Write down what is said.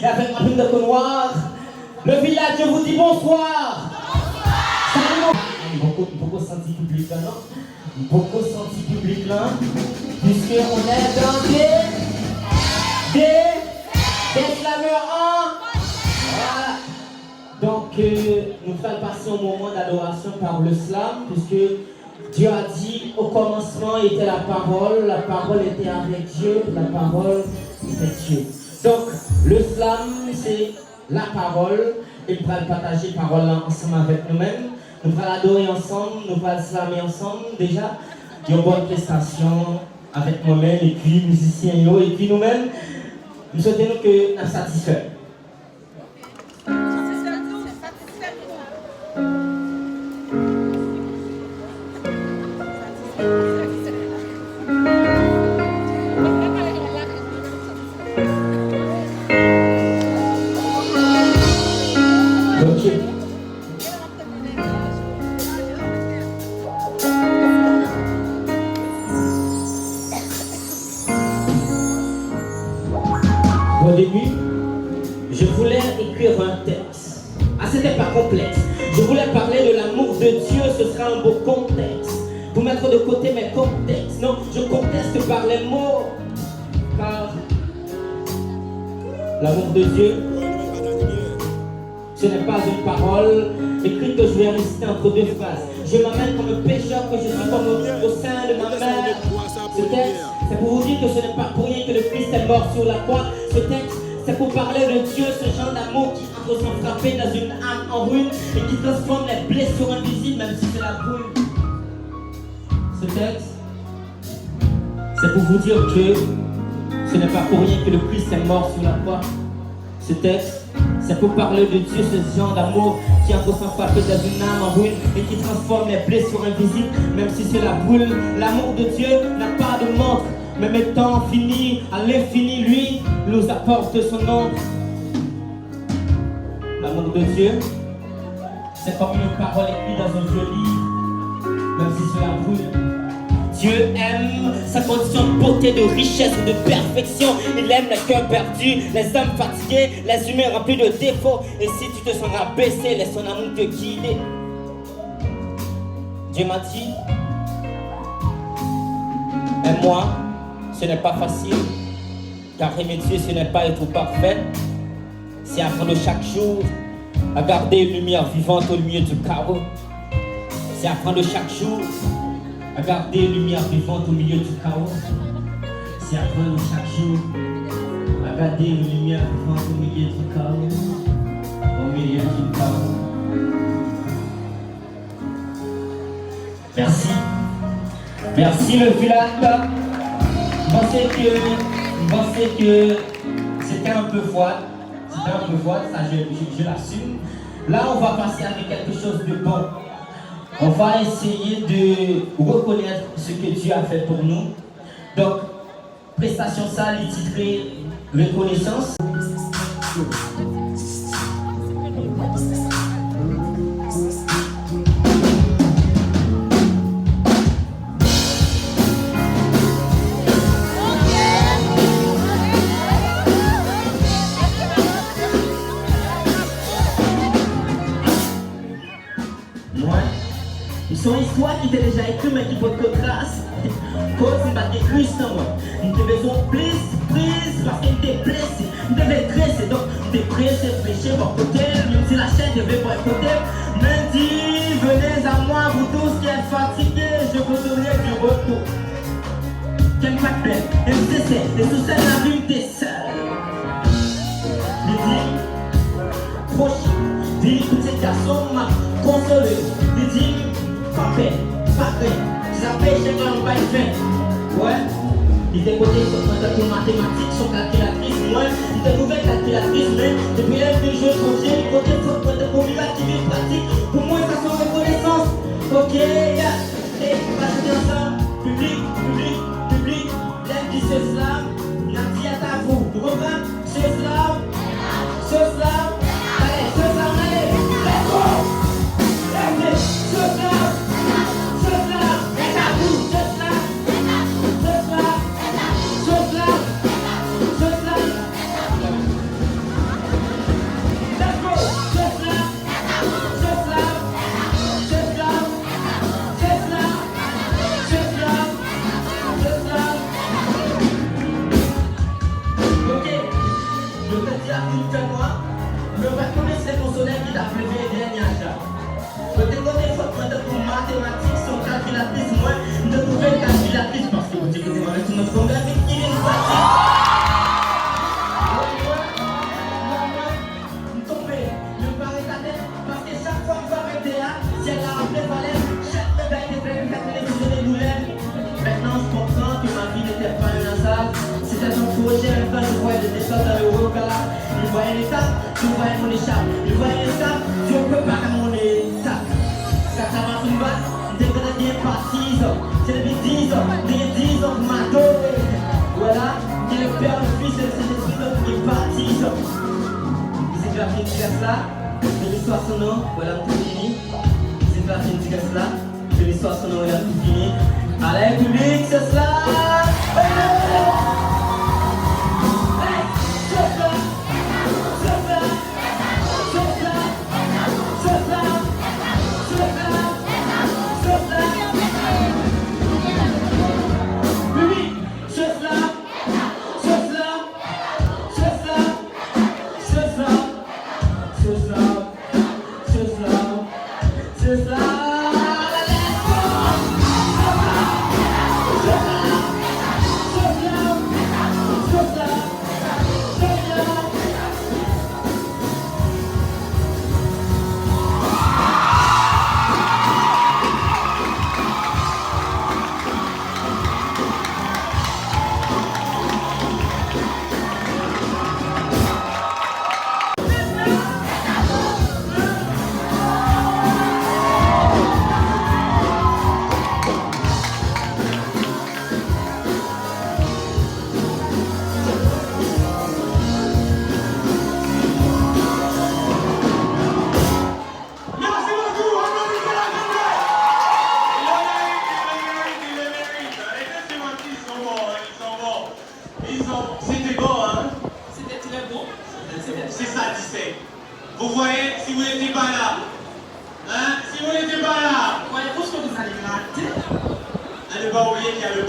Et avec ma plume de peau noire, le village, je vous dis bonsoir. Salut. Beaucoup senti public là, non? Beaucoup senti public là, puisqu'on est dans des slameurs en. Voilà. Donc, nous allons passer au moment d'adoration par le slam, puisque Dieu a dit au commencement était la parole était avec Dieu, la parole était Dieu. Donc, le slam, c'est la parole, et nous allons partager la parole ensemble avec nous-mêmes. Nous allons adorer ensemble, nous allons slammer ensemble. Déjà, il y a une bonne prestation avec moi-même, et puis musiciens, et puis nous-mêmes. Nous souhaitons que nous satisfaisons. Au début, je voulais écrire un texte. Ah, c'était pas complexe. Je voulais parler de l'amour de Dieu, ce sera un beau contexte. Pour mettre de côté mes contextes. Non, je conteste par les mots. Car l'amour de Dieu, ce n'est pas une parole écrite que je vais réciter entre deux phrases. Je m'amène comme un pécheur que je suis comme au sein de ma mère. Ce texte, c'est pour vous dire que ce n'est pas pour rien que le Christ est mort sur la croix. Ce texte, c'est pour parler de Dieu, ce genre d'amour qui entre sans frapper dans une âme en ruine et qui transforme les blessures invisibles même si c'est la brûle. Ce texte, c'est pour vous dire que ce n'est pas pour rien que le Christ est mort sur la croix. Ce texte, c'est pour parler de Dieu, ce genre d'amour qui entre sans frapper dans une âme en ruine et qui transforme les blessures invisibles même si c'est la brûle. L'amour de Dieu n'a pas de montre. Même étant fini, à l'infini, lui nous apporte son nom. L'amour de Dieu, c'est comme une parole écrite dans un vieux livre, même si cela brûle. Dieu aime sa condition de beauté, de richesse et de perfection. Il aime les cœurs perdus, les hommes fatigués, les humains remplis de défauts. Et si tu te sens rabaissé, laisse son amour te guider. Dieu m'a dit, aime-moi. Ce n'est pas facile, car aimer Dieu, ce n'est pas être parfait. C'est apprendre chaque jour à garder une lumière vivante au milieu du chaos. C'est apprendre chaque jour à garder une lumière vivante au milieu du chaos. C'est apprendre chaque jour à garder une lumière vivante au milieu du chaos. Au milieu du chaos. Merci. Merci le village. Je pensais que c'était un peu froid, ça je l'assume. Là on va passer avec quelque chose de bon. On va essayer de reconnaître ce que Dieu a fait pour nous. Donc, prestation sale titrée Reconnaissance. Son histoire qui était déjà écrite mais qui peut que grâce. Cause il m'a décrit sans moi. Il te besoin prise parce qu'il était blessé. Il devait dresser donc il était pressé, péché, bon côté. Même si la chaîne devait pas écouter. Même dit venez à moi vous tous qui êtes fatigués. Je vous donnerai du repos. J'aime pas de peine, et vous essayez. Et sous celle la vie t'es seul. Il dit proche, dit petit garçon m'a consolé. Il dit pas peine, si ça fait chez moi, on va y faire. Ouais, il était côté pour mathématiques, son calculatrice, moi, il était nouvelle calculatrice, mais depuis l'âge de jeu, son Dieu, il côté pour lui activer pratique, pour moi, ça sont reconnaissance. Ok, yeah, et on va chanter ensemble, public, l'aime dit ce slam, il a dit à vous, vous comprenez? Ce slam, allez, ce slam, allez, let's go! Ce slam! tu vois mon échappe, tu vois ça, tu peux pas mon état. Ça va tout bas, dès que t'es bien parti, c'est le 10 ans, les 10 ans, ma voilà, qui le Père, le Fils et le Saint-Esprit qui est parti. C'est la fin de là, de l'histoire son nom, voilà, tout fini. C'est la fin de là, de l'histoire son nom, voilà, tout fini. Allez, public, c'est cela! C'était beau, hein? C'était très beau. C'est ça, tu sais. Vous voyez, si vous n'étiez pas là, hein? Si vous n'étiez pas là, Voyez-vous ce que vous allez rater? à ne pas oublier qu'il y a le